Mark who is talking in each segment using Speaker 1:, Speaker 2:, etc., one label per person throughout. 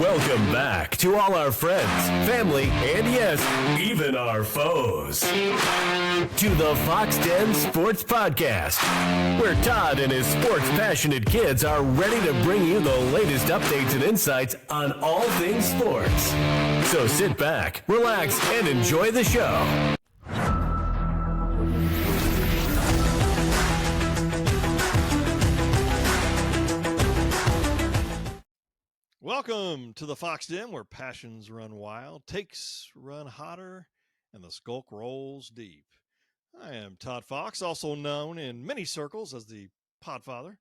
Speaker 1: Welcome back to all our friends, family, and yes, even our foes. To the Foxx Den Sports Podcast, where Todd and his sports-passionate kids are ready to bring you the latest updates and insights on all things sports. So sit back, relax, and enjoy the show.
Speaker 2: Welcome to the Foxx Den, where passions run wild, takes run hotter, and the Skulk rolls deep. I am Todd Foxx, also known in many circles as the Podfather.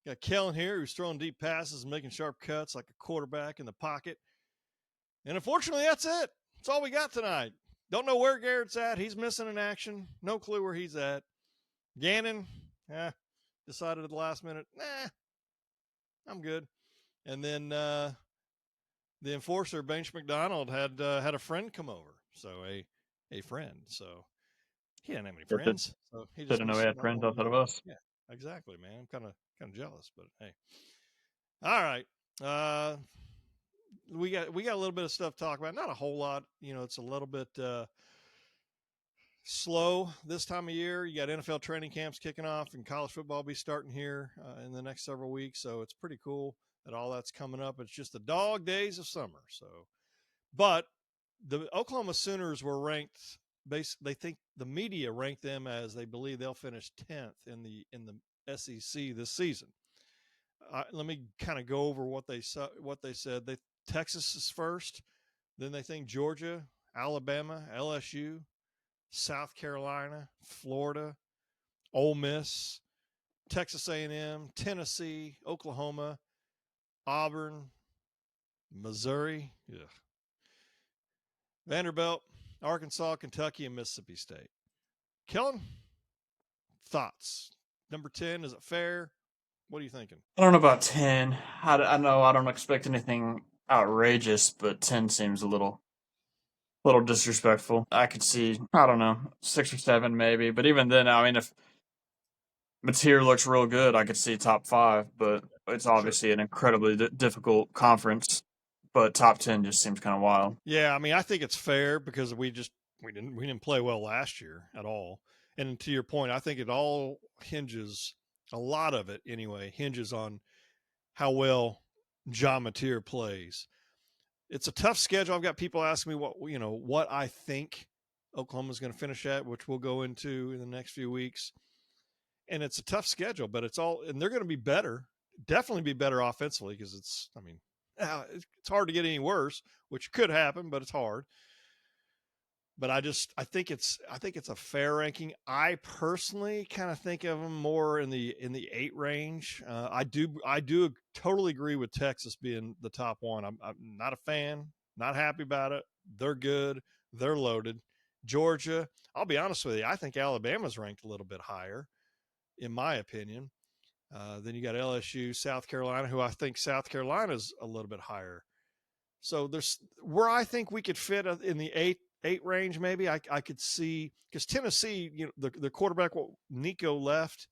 Speaker 2: Got Kellen here, who's throwing deep passes and making sharp cuts like a quarterback in the pocket. And unfortunately, that's it. That's all we got tonight. Don't know where Garrett's at. He's missing in action. No clue where he's at. Gannon, decided at the last minute, I'm good. And then the enforcer, Bench McDonald, had a friend come over. So a friend. So he didn't have any friends. So he just
Speaker 3: didn't know he had friends outside of us.
Speaker 2: Yeah, exactly, man. I'm kind of jealous, but hey. All right. We got a little bit of stuff to talk about. Not a whole lot. You know, it's a little bit slow this time of year. You got NFL training camps kicking off, and college football will be starting here in the next several weeks. So it's pretty cool that all that's coming up. It's just the dog days of summer. So, but the Oklahoma Sooners were ranked. They think the media ranked them as they believe they'll finish 10th in the SEC this season. Let me kind of go over what they said. Texas is first, then they think Georgia, Alabama, LSU, South Carolina, Florida, Ole Miss, Texas A&M, Tennessee, Oklahoma, Auburn, Missouri, Vanderbilt, Arkansas, Kentucky, and Mississippi State. Kellen, thoughts? Number 10, is it fair? What are you thinking?
Speaker 3: I don't know about 10. I know I don't expect anything outrageous, but 10 seems a little disrespectful. I could see, I don't know, 6 or 7 maybe. But even then, I mean, if Mateer looks real good, I could see top 5. But it's obviously an incredibly difficult conference. But top 10 just seems kind of wild.
Speaker 2: Yeah, I mean, I think it's fair because we didn't play well last year at all. And to your point, I think it all hinges, a lot of it anyway, hinges on how well John Mateer plays. It's a tough schedule. I've got people asking me what I think Oklahoma's going to finish at, which we'll go into in the next few weeks. And it's a tough schedule, but and they're going to be better, definitely be better offensively because it's hard to get any worse, which could happen, but it's hard. But I think it's a fair ranking. I personally kind of think of them more in the 8 range. I do totally agree with Texas being the top one. I'm not a fan, not happy about it. They're good. They're loaded. Georgia, I'll be honest with you, I think Alabama's ranked a little bit higher, in my opinion. Then you got LSU, South Carolina, who I think South Carolina's a little bit higher. So there's where I think we could fit in the 8 range, maybe. I could see, because Tennessee, the quarterback, Nico left.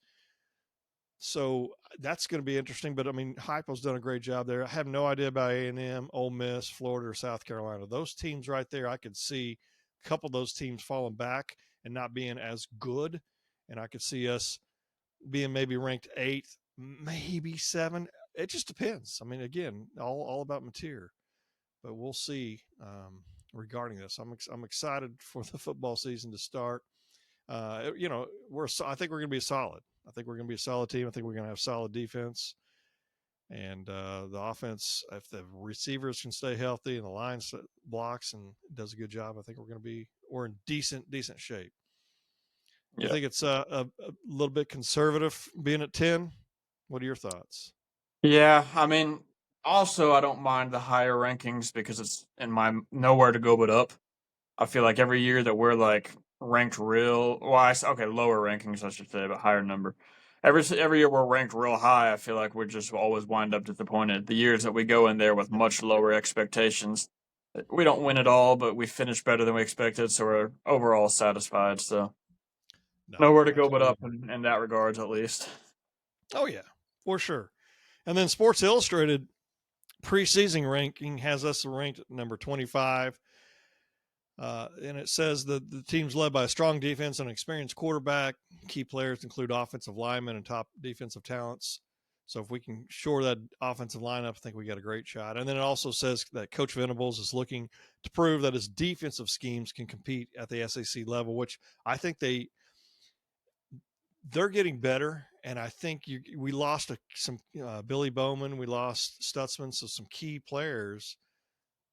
Speaker 2: So that's going to be interesting. But I mean, Heupel's done a great job there. I have no idea about A&M, Ole Miss, Florida, or South Carolina. Those teams right there, I could see a couple of those teams falling back and not being as good. And I could see us being maybe ranked 8th, maybe 7. It just depends. I mean, again, all about Mateer, but we'll see regarding this. I'm excited for the football season to start. I think we're going to be solid. I think we're going to be a solid team. I think we're going to have solid defense, and the offense, if the receivers can stay healthy and the line blocks and does a good job, I think we're in decent shape. I think it's a little bit conservative being at 10. What are your thoughts?
Speaker 3: Yeah, I mean, also I don't mind the higher rankings because it's in my nowhere to go but up. I feel like every year that we're like ranked lower rankings, I should say, but higher number. Every year we're ranked real high, I feel like we just always wind up disappointed. The years that we go in there with much lower expectations, we don't win it all, but we finish better than we expected, so we're overall satisfied. So nowhere to go but up in that regards, at least.
Speaker 2: Oh, yeah, for sure. And then Sports Illustrated preseason ranking has us ranked at number 25. And it says that the team's led by a strong defense and an experienced quarterback. Key players include offensive linemen and top defensive talents. So if we can shore that offensive lineup, I think we got a great shot. And then it also says that Coach Venables is looking to prove that his defensive schemes can compete at the SEC level, which I think they're getting better. And I think we lost some Billy Bowman, we lost Stutzman, so some key players.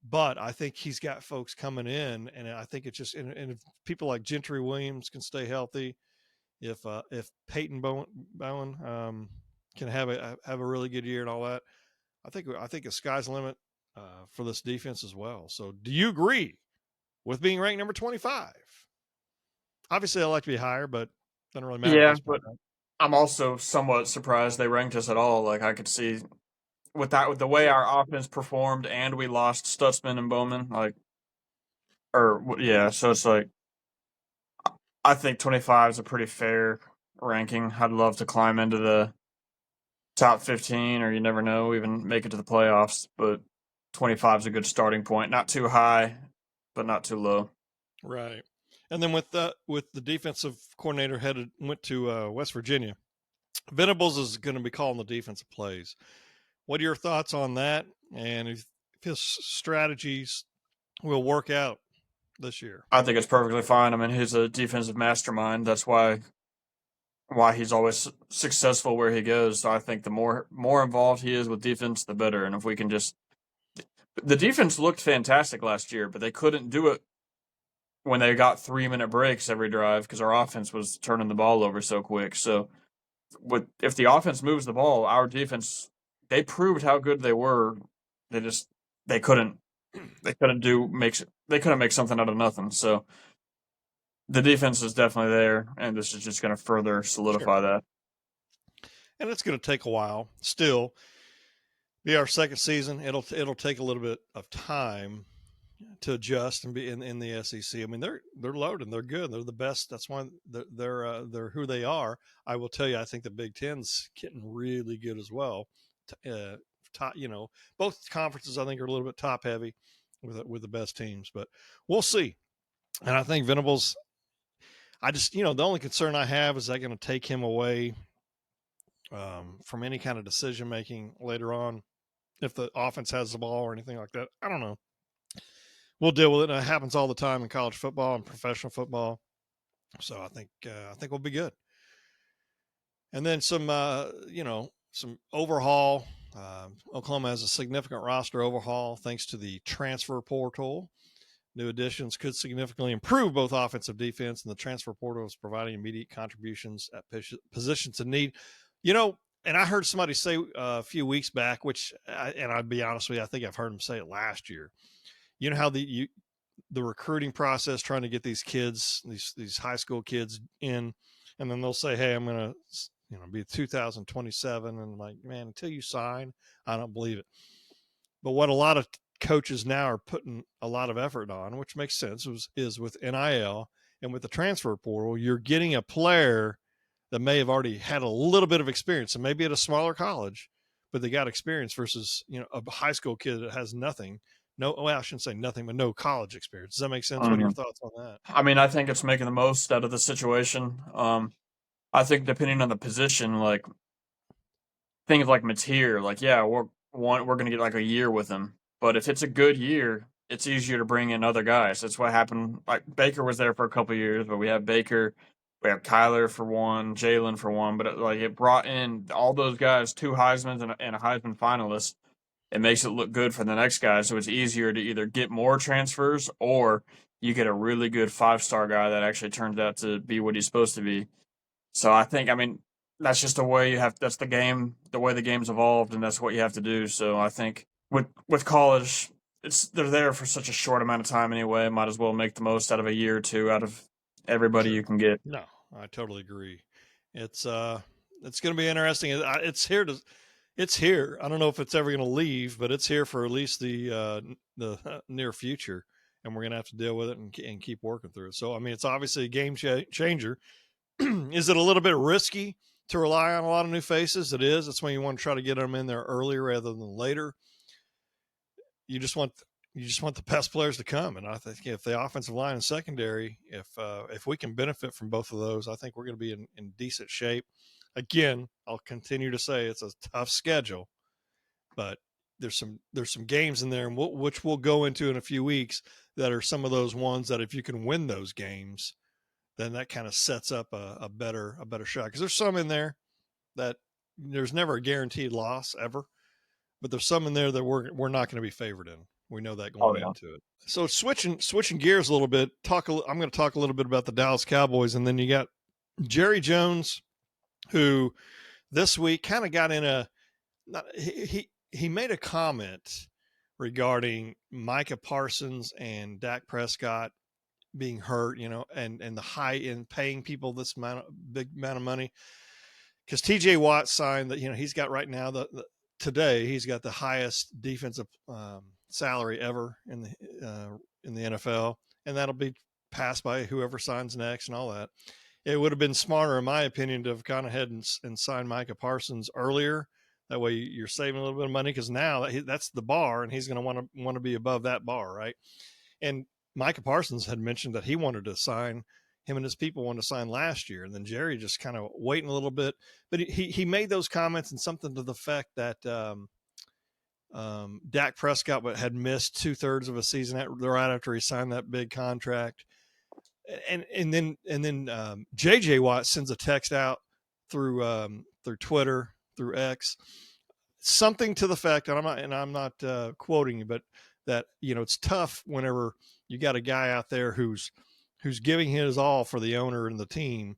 Speaker 2: But I think he's got folks coming in, and I think it's just and if people like Gentry Williams can stay healthy, if Peyton Bowen can have a really good year and all that, I think the sky's the limit for this defense as well. So, do you agree with being ranked number 25? Obviously, I like to be higher, but doesn't really matter.
Speaker 3: Yeah, but I'm also somewhat surprised they ranked us at all. Like, I could see with the way our offense performed, and we lost Stutzman and Bowman. So it's like I think 25 is a pretty fair ranking. I'd love to climb into the top 15, or you never know, even make it to the playoffs. But 25 is a good starting point. Not too high, but not too low.
Speaker 2: Right. And then with the defensive coordinator went to West Virginia, Venables is going to be calling the defensive plays. What are your thoughts on that? And if his strategies will work out this year?
Speaker 3: I think it's perfectly fine. I mean, he's a defensive mastermind. That's why he's always successful where he goes. So I think the more involved he is with defense, the better. And if we can the defense looked fantastic last year, but they couldn't do it when they got 3-minute breaks every drive because our offense was turning the ball over so quick. So if the offense moves the ball, our defense, they proved how good they were. They couldn't make something out of nothing. So the defense is definitely there, and this is just going to further solidify that.
Speaker 2: And it's going to take a while. Still, be our second season. It'll take a little bit of time to adjust and be in the SEC. I mean, they're loaded. They're good. They're the best. That's why they're who they are. I will tell you, I think the Big Ten's getting really good as well. Both conferences I think are a little bit top heavy with the best teams, but we'll see. And I think Venables, the only concern I have is that going to take him away from any kind of decision making later on if the offense has the ball or anything like that. I don't know. We'll deal with it. And it happens all the time in college football and professional football. So I think we'll be good. And then some overhaul. Oklahoma has a significant roster overhaul thanks to the transfer portal. New additions could significantly improve both offensive defense, and the transfer portal is providing immediate contributions at positions of need. And I heard somebody say a few weeks back, and I'd be honest with you, I think I've heard them say it last year. You know how the recruiting process, trying to get these kids, these high school kids in, and then they'll say, hey, I'm going to be 2027. And I'm like, man, until you sign, I don't believe it. But what a lot of coaches now are putting a lot of effort on, which makes sense, is with NIL and with the transfer portal, you're getting a player that may have already had a little bit of experience, and maybe at a smaller college, but they got experience versus, a high school kid that has nothing. I shouldn't say nothing, but no college experience. Does that make sense? Mm-hmm. What are your thoughts on that?
Speaker 3: I mean, I think it's making the most out of the situation. I think depending on the position, like things like Mateer, we're going to get like a year with him. But if it's a good year, it's easier to bring in other guys. That's what happened. Like Baker was there for a couple of years, but we have Baker, we have Kyler for one, Jalen for one. But it brought in all those guys, 2 Heismans and a Heisman finalist. It makes it look good for the next guy. So it's easier to either get more transfers or you get a really good 5-star guy that actually turns out to be what he's supposed to be. So I think, that's just the way that's the game, the way the game's evolved, and that's what you have to do. So I think with college, they're there for such a short amount of time anyway. Might as well make the most out of a year or two out of everybody you can get.
Speaker 2: No, I totally agree. It's going to be interesting. It's here. It's here. I don't know if it's ever going to leave, but it's here for at least the near future, and we're going to have to deal with it and keep working through it. So, it's obviously a game changer. Is it a little bit risky to rely on a lot of new faces? It is. That's why you want to try to get them in there earlier rather than later. you just want the best players to come. And I think if the offensive line and secondary, if we can benefit from both of those, I think we're going to be in decent shape. Again, I'll continue to say it's a tough schedule, but there's some games in there, and which we'll go into in a few weeks, that are some of those ones that if you can win those games, then that kind of sets up a better shot. Because there's some in there that there's never a guaranteed loss ever, but there's some in there that we're not going to be favored in. We know that going into it. So switching gears a little bit, I'm going to talk a little bit about the Dallas Cowboys, and then you got Jerry Jones, who this week kind of got in he made a comment regarding Micah Parsons and Dak Prescott being hurt, and the high end paying people this big amount of money. Because TJ Watt signed that, he's got right now today he's got the highest defensive salary ever in the NFL, and that'll be passed by whoever signs next and all that. It would have been smarter, in my opinion, to have gone ahead and signed Micah Parsons earlier. That way you're saving a little bit of money, because now that's the bar, and he's going to want to be above that bar, right? And Micah Parsons had mentioned that he wanted to sign, him and his people wanted to sign last year, and then Jerry just kind of waiting a little bit. But he made those comments, and something to the effect that Dak Prescott had missed 2/3 of a season right after he signed that big contract. And then JJ Watt sends a text out through Twitter, through X, something to the fact, and I'm not quoting you, but that it's tough whenever you got a guy out there who's giving his all for the owner and the team,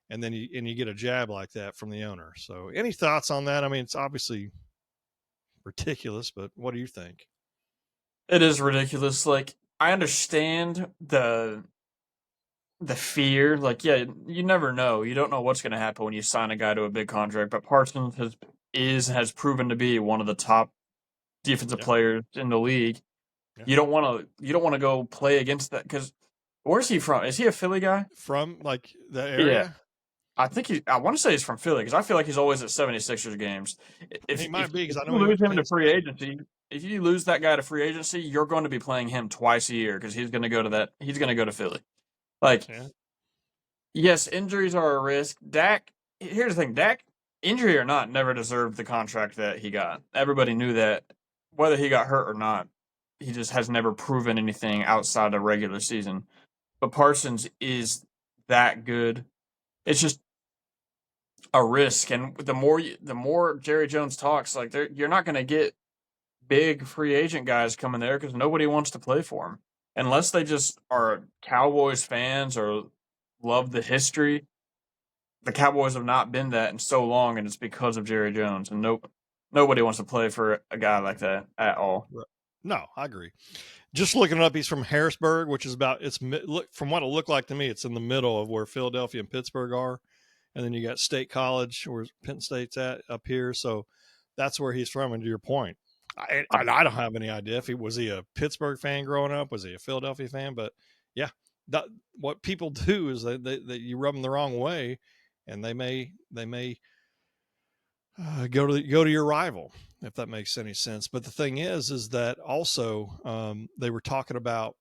Speaker 2: and then you get a jab like that from the owner. So any thoughts on that? I mean, it's obviously ridiculous, but what do you think?
Speaker 3: It is ridiculous. Like, I understand the fear. Like, yeah, you never know. You don't know what's going to happen when you sign a guy to a big contract. But Parsons has proven to be one of the top defensive players in the league. Yeah. You don't want to go play against that, because where's he from? Is he a Philly guy?
Speaker 2: From like the area?
Speaker 3: Yeah. I want to say he's from Philly, because I feel like he's always at 76ers games.
Speaker 2: He might be, because I know
Speaker 3: you lose him to free agency. If you lose that guy to free agency, you're going to be playing him twice a year, because he's going to go to Philly. Like, yes, injuries are a risk. Dak, here's the thing, Dak, injury or not, never deserved the contract that he got. Everybody knew that, whether he got hurt or not. He just has never proven anything outside of regular season. But Parsons is that good. It's just a risk, and the more Jerry Jones talks, like, you're not going to get big free agent guys coming there, because nobody wants to play for him unless they just are Cowboys fans or love the history. The Cowboys have not been that in so long, and it's because of Jerry Jones, and nobody wants to play for a guy like that at all.
Speaker 2: No, I agree. Just looking it up, he's from Harrisburg, which is from what it looked like to me, it's in the middle of where Philadelphia and Pittsburgh are. And then you got State College, where Penn State's at up here. So that's where he's from. And to your point, I don't have any idea if was he a Pittsburgh fan growing up? Was he a Philadelphia fan? But yeah, what people do is that you rub them the wrong way, and they may go to your rival, if that makes any sense. But the thing is that also they were talking about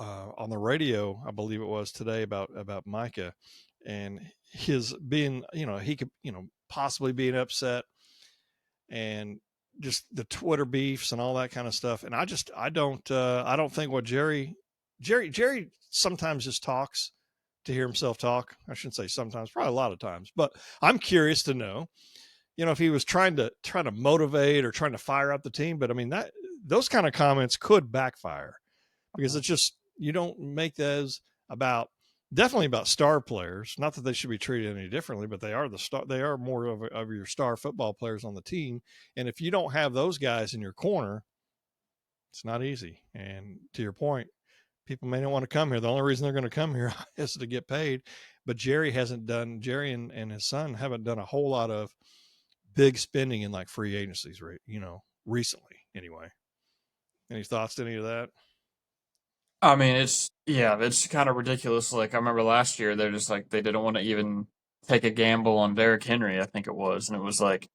Speaker 2: on the radio, I believe it was today, about Micah and his being, he could, possibly being upset, and just the Twitter beefs and all that kind of stuff. And I don't think what Jerry sometimes just talks to hear himself talk. I shouldn't say sometimes, probably a lot of times, but I'm curious to know, if he was trying to motivate or trying to fire up the team. But I mean, those kind of comments could backfire, because it's just, you don't make those definitely about star players. Not that they should be treated any differently, but they are more of your star football players on the team. And if you don't have those guys in your corner, it's not easy. And to your point, people may not want to come here. The only reason they're going to come here is to get paid. But Jerry and his son haven't done a whole lot of big spending in like free agencies, right? Recently anyway. Any thoughts to any of that?
Speaker 3: I mean, it's kind of ridiculous. Like, I remember last year, they're just like, they didn't want to even take a gamble on Derrick Henry, I think it was. And it was like,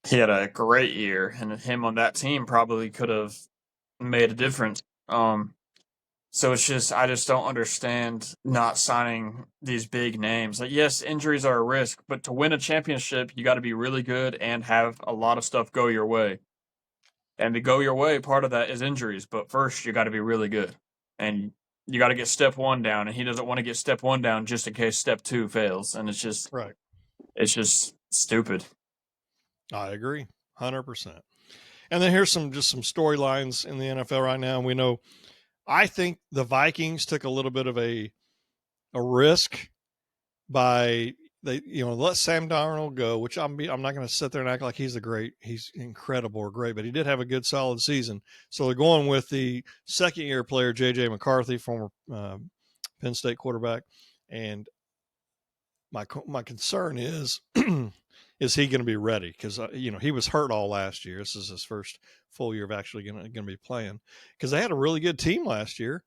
Speaker 3: He had a great year, and him on that team probably could have made a difference. So it's just I just don't understand not signing these big names. Like, yes, injuries are a risk, but to win a championship, you got to be really good and have a lot of stuff go your way. And to go your way, part of that is injuries. But first, you got to be really good, and you got to get step one down. And he doesn't want to get step one down just in case step two fails. And it's just stupid.
Speaker 2: I agree, 100%. And then here's some storylines in the NFL right now. And we know, I think the Vikings took a little bit of a risk by let Sam Darnold go, which I'm not going to sit there and act like he's incredible or great, but he did have a good solid season. So they're going with the second year player JJ McCarthy, former Penn State quarterback, and my concern is is he going to be ready? Because he was hurt all last year. This is his first full year of actually going to be playing, because they had a really good team last year,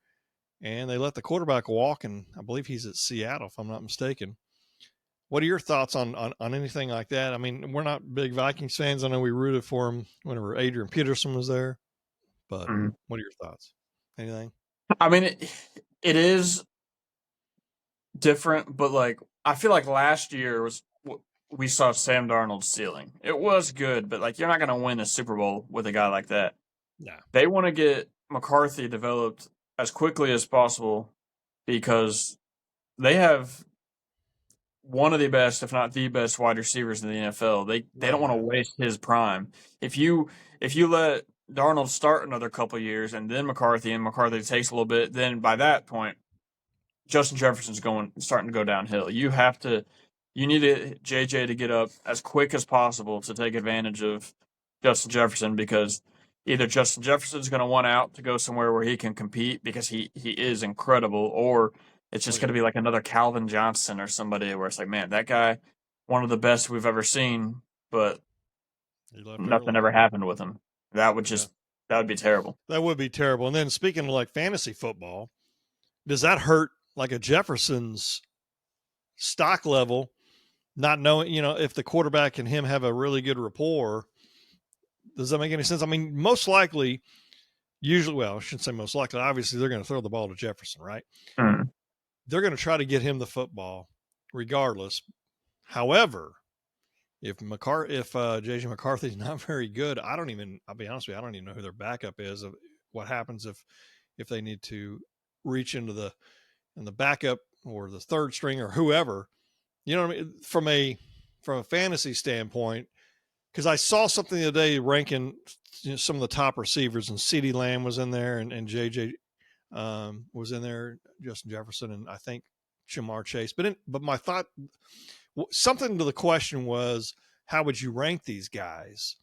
Speaker 2: and they let the quarterback walk, and I believe he's at Seattle, if I'm not mistaken. What are your thoughts on anything like that? I mean, we're not big Vikings fans. I know we rooted for him whenever Adrian Peterson was there, but what are your thoughts? Anything?
Speaker 3: I mean, it is different, but like I feel like last year we saw Sam Darnold's ceiling. It was good, but like you're not going to win a Super Bowl with a guy like that.
Speaker 2: No.
Speaker 3: They want to get McCarthy developed as quickly as possible because they have one of the best, if not the best, wide receivers in the NFL. They don't want to waste his prime. If you let Darnold start another couple of years and then McCarthy takes a little bit, then by that point, Justin Jefferson's starting to go downhill. You need JJ to get up as quick as possible to take advantage of Justin Jefferson, because either Justin Jefferson's going to want out to go somewhere where he can compete because he is incredible, or it's just going to be like another Calvin Johnson or somebody where it's like, man, that guy, one of the best we've ever seen, but nothing ever happened with him. That would be terrible.
Speaker 2: That would be terrible. And then speaking of like fantasy football, does that hurt like a Jefferson's stock level, not knowing, if the quarterback and him have a really good rapport? Does that make any sense? I mean, most likely, usually, I shouldn't say most likely, obviously they're going to throw the ball to Jefferson, right? They're going to try to get him the football regardless. However, if JJ McCarthy is not very good, I'll be honest with you, I don't even know who their backup is. What happens if they need to reach into the backup or the third string or whoever, you know what I mean? From a fantasy standpoint, because I saw something the other day ranking some of the top receivers, and CeeDee Lamb was in there, and JJ was in there, Justin Jefferson, and I think Jamar Chase. But my thought, something to the question was, how would you rank these guys?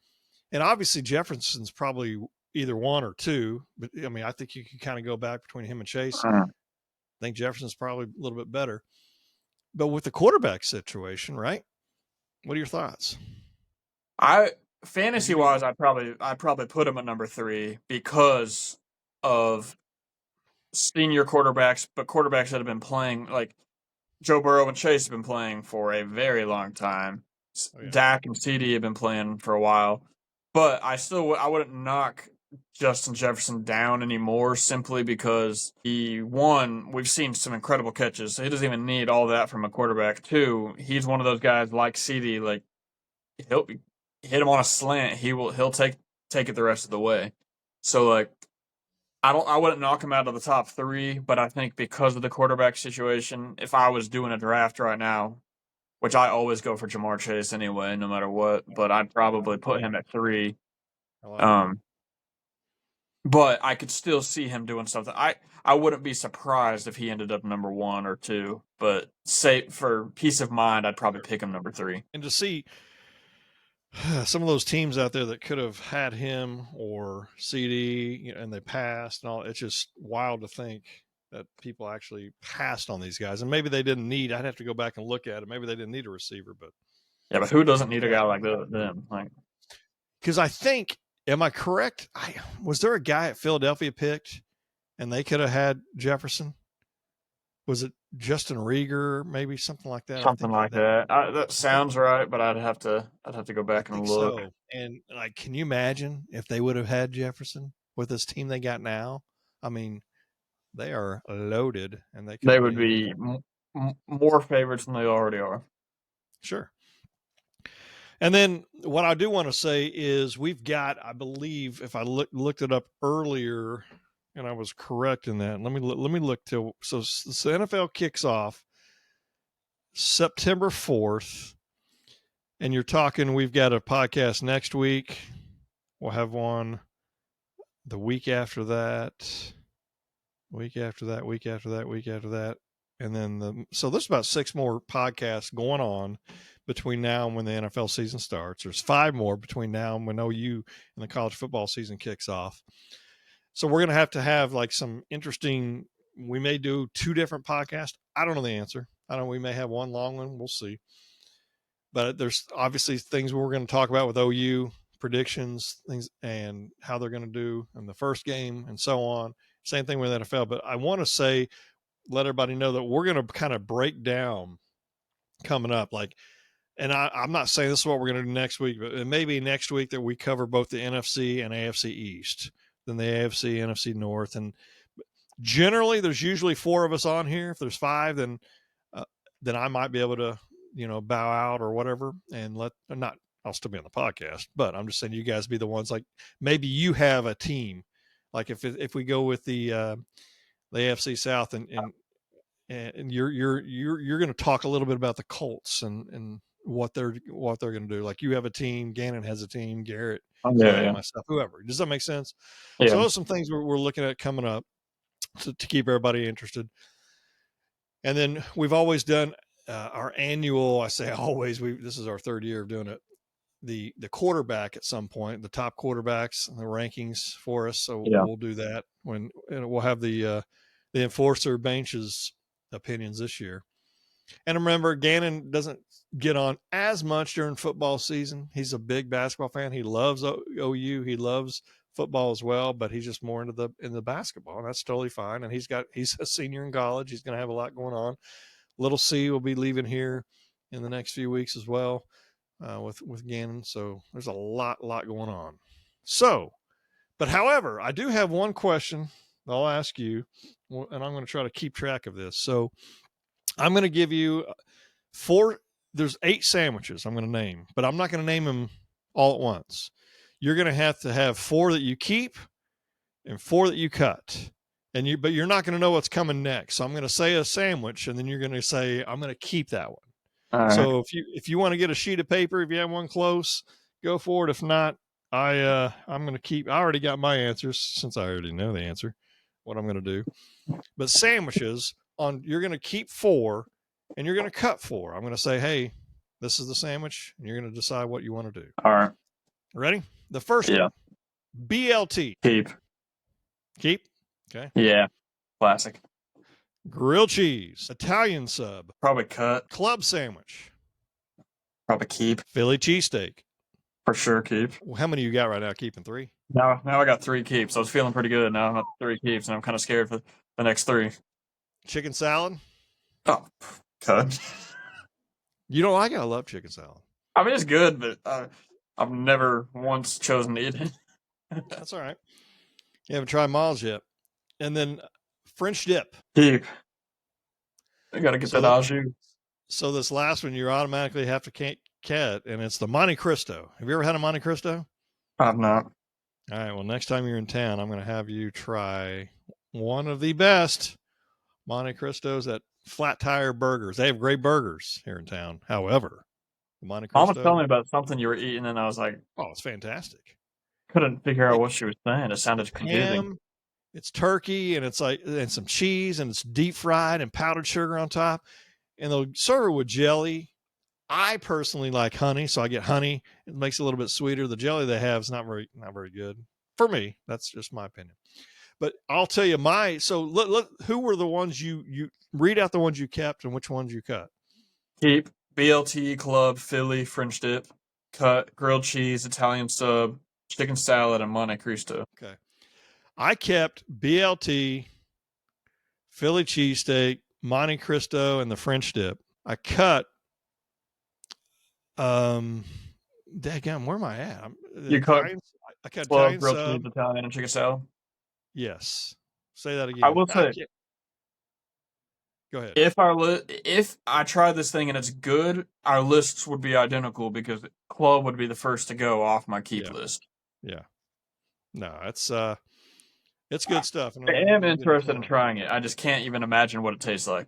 Speaker 2: And obviously Jefferson's probably either one or two, but I mean, I think you can kind of go back between him and Chase. I think Jefferson's probably a little bit better. But with the quarterback situation, right? What are your thoughts?
Speaker 3: Fantasy wise, I'd probably put him at number 3 because of senior quarterbacks, but quarterbacks that have been playing, like Joe Burrow and Chase have been playing for a very long time. Dak and CD have been playing for a while, but I wouldn't knock Justin Jefferson down anymore, simply because we've seen some incredible catches, so he doesn't even need all that from a quarterback. 2, he's one of those guys like CD, like he'll hit him on a slant, he'll take it the rest of the way. So like I wouldn't knock him out of the top 3, but I think because of the quarterback situation, if I was doing a draft right now, which I always go for Jamar Chase anyway, no matter what, but I'd probably put him at 3. But I could still see him doing something. I wouldn't be surprised if he ended up number 1 or 2, but for peace of mind, I'd probably pick him number 3.
Speaker 2: And to see some of those teams out there that could have had him or CD, and they passed and all, it's just wild to think that people actually passed on these guys. And maybe they didn't need, I'd have to go back and look at it. Maybe they didn't need a receiver, but.
Speaker 3: Yeah, but who doesn't need a guy like them?
Speaker 2: Because I think, am I correct? Was there a guy at Philadelphia picked and they could have had Jefferson? Was it Justin Rieger, maybe something like that.
Speaker 3: Something like that. That sounds right, but I'd have to go back and look.
Speaker 2: So. And like, can you imagine if they would have had Jefferson with this team they got now? I mean, they are loaded, and
Speaker 3: they would be more favorites than they already are.
Speaker 2: Sure. And then what I do want to say is we've got, I believe, if I looked it up earlier, and I was correct in that. Let me look till so the NFL kicks off September 4th, and you're talking. We've got a podcast next week. We'll have one the week after that, week after that, week after that, week after that, and then so there's about 6 more podcasts going on between now and when the NFL season starts. There's 5 more between now and when OU and the college football season kicks off. So we're going to have like some interesting, we may do 2 different podcasts. I don't know the answer. We may have one long one. We'll see. But there's obviously things we're going to talk about with OU, predictions, things, and how they're going to do in the first game and so on. Same thing with NFL. But I want to let everybody know that we're going to kind of break down coming up. Like, and I'm not saying this is what we're going to do next week, but it may be next week that we cover both the NFC and AFC East, then the AFC, NFC North. And generally, there's usually 4 of us on here. If there's 5, then I might be able to, bow out or whatever and I'll still be on the podcast, but I'm just saying you guys be the ones, like maybe you have a team. Like if we go with the AFC South and you're going to talk a little bit about the Colts and what they're going to do. Like you have a team, Gannon has a team, Garrett, myself, whoever. Does that make sense? Yeah. So those are some things we're looking at coming up to keep everybody interested. And then we've always done our annual. I say always. This is our 3rd year of doing it. The quarterback at some point, the top quarterbacks, the rankings for us. So we'll do that and we'll have the enforcer bench's opinions this year. And remember, Gannon doesn't get on as much during football season. He's a big basketball fan. He loves OU. He loves football as well, but he's just more into the basketball, and that's totally fine. And he's a senior in college. He's going to have a lot going on. Little C will be leaving here in the next few weeks as well with Gannon. So there's a lot going on. So, but however, I do have one question I'll ask you, and I'm going to try to keep track of this. So I'm going to give you 4. There's 8 sandwiches I'm going to name, but I'm not going to name them all at once. You're going to have 4 that you keep and 4 that you cut. But you're not going to know what's coming next. So I'm going to say a sandwich, and then you're going to say, I'm going to keep that one. All right. So if you want to get a sheet of paper, if you have one close, go for it. If not, I'm going to keep. I already got my answers since I already know the answer, what I'm going to do. But sandwiches, you're going to keep 4, and you're going to cut 4. I'm going to say, hey, this is the sandwich, and you're going to decide what you want to do.
Speaker 3: All right.
Speaker 2: Ready? The first one, BLT. Keep. Okay.
Speaker 3: Yeah. Classic.
Speaker 2: Grilled cheese. Italian sub.
Speaker 3: Probably cut.
Speaker 2: Club sandwich.
Speaker 3: Probably keep.
Speaker 2: Philly cheesesteak.
Speaker 3: For sure keep.
Speaker 2: Well, how many you got right now? Keeping 3?
Speaker 3: Now I got 3 keeps. I was feeling pretty good. Now I'm at 3 keeps, and I'm kind of scared for the next 3.
Speaker 2: Chicken salad.
Speaker 3: Oh, cut.
Speaker 2: You don't like it? I love chicken salad.
Speaker 3: I mean, it's good, but I've never once chosen to eat it.
Speaker 2: That's all right. You haven't tried Miles yet. And then French dip.
Speaker 3: Keep. I got to get that au jus.
Speaker 2: So this last one, you automatically have to cat, and it's the Monte Cristo. Have you ever had a Monte Cristo?
Speaker 3: I've not.
Speaker 2: All right. Well, next time you're in town, I'm going to have you try one of the best Monte Cristos at Flat Tire Burgers. They have great burgers here in town. However, the Monte Cristo.
Speaker 3: Mama told me about something you were eating, and I was like,
Speaker 2: oh, it's fantastic.
Speaker 3: Couldn't figure out what she was saying. It sounded confusing.
Speaker 2: It's turkey, and it's and some cheese, and it's deep fried and powdered sugar on top. And they'll serve it with jelly. I personally like honey, so I get honey. It makes it a little bit sweeter. The jelly they have is not very good for me. That's just my opinion. But I'll tell you look, who were the ones you read out the ones you kept and which ones you cut?
Speaker 3: Keep BLT, club, Philly, French dip, cut, grilled cheese, Italian sub, chicken salad, and Monte Cristo.
Speaker 2: Okay. I kept BLT, Philly cheesesteak, Monte Cristo and the French dip. I cut, daggum, where am I at?
Speaker 3: You cut
Speaker 2: I cut
Speaker 3: 12
Speaker 2: giant
Speaker 3: grilled
Speaker 2: sub.
Speaker 3: cheese, Italian, and chicken salad.
Speaker 2: Yes. Say that again.
Speaker 3: I will say,
Speaker 2: go ahead.
Speaker 3: if I try this thing and it's good, our lists would be identical because club would be the first to go off my keep list.
Speaker 2: Yeah. No, it's good stuff.
Speaker 3: I am interested in trying it. I just can't even imagine what it tastes like.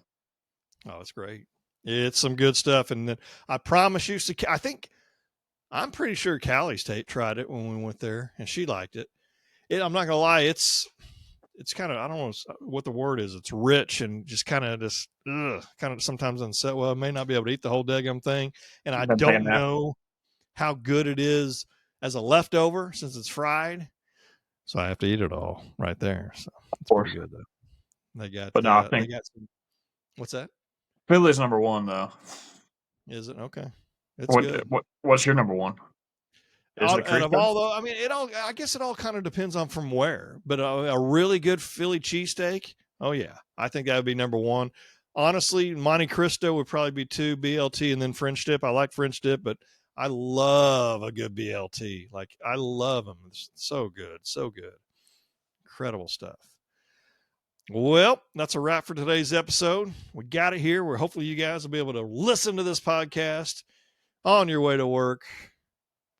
Speaker 2: Oh, it's great. It's some good stuff. And then I promise you, I'm pretty sure Callie's tried it when we went there and she liked it. I'm not going to lie. It's kind of, I don't know what the word is. It's rich and just kind of sometimes unset. Well, I may not be able to eat the whole daggum thing. And I don't know how good it is as a leftover since it's fried. So I have to eat it all right there. So it's pretty good though. They got some, what's that?
Speaker 3: Philly's number one though.
Speaker 2: Is it? Okay. It's good.
Speaker 3: What's your number one?
Speaker 2: Out of all though, I mean, I guess it all kind of depends on from where, but a really good Philly cheesesteak. Oh yeah. I think that would be number one. Honestly, Monte Cristo would probably be 2, BLT, and then French dip. I like French dip, but I love a good BLT. Like, I love them. It's so good. So good. Incredible stuff. Well, that's a wrap for today's episode. We got it here. Hopefully you guys will be able to listen to this podcast on your way to work.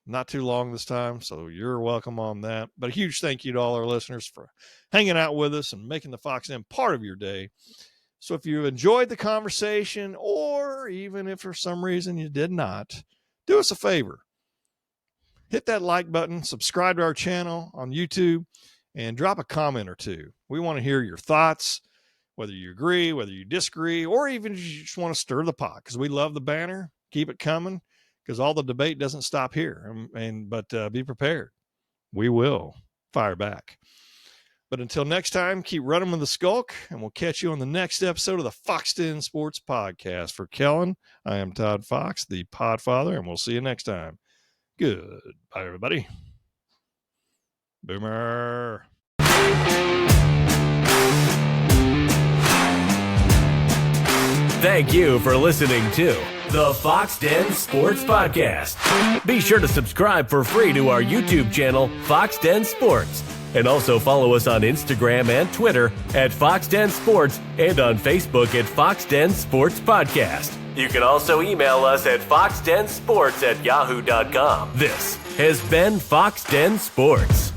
Speaker 2: Not too long this time, so you're welcome on that. But a huge thank you to all our listeners for hanging out with us and making the Foxx Den part of your day. So if you enjoyed the conversation, or even if for some reason you did not, do us a favor. Hit that like button, subscribe to our channel on YouTube, and drop a comment or two. We want to hear your thoughts, whether you agree, whether you disagree, or even if you just want to stir the pot, because we love the banner. Keep it coming, because all the debate doesn't stop here. But be prepared. We will fire back. But until next time, keep running with the Skulk, and we'll catch you on the next episode of the Foxx Den Sports Podcast. For Kellen, I am Todd Foxx, the Podfather, and we'll see you next time. Goodbye, everybody. Boomer.
Speaker 1: Thank you for listening to the Foxx Den Sports Podcast. Be sure to subscribe for free to our YouTube channel, Foxx Den Sports. And also follow us on Instagram and Twitter at Foxx Den Sports and on Facebook at Foxx Den Sports Podcast. You can also email us at foxdensports@yahoo.com. This has been Foxx Den Sports.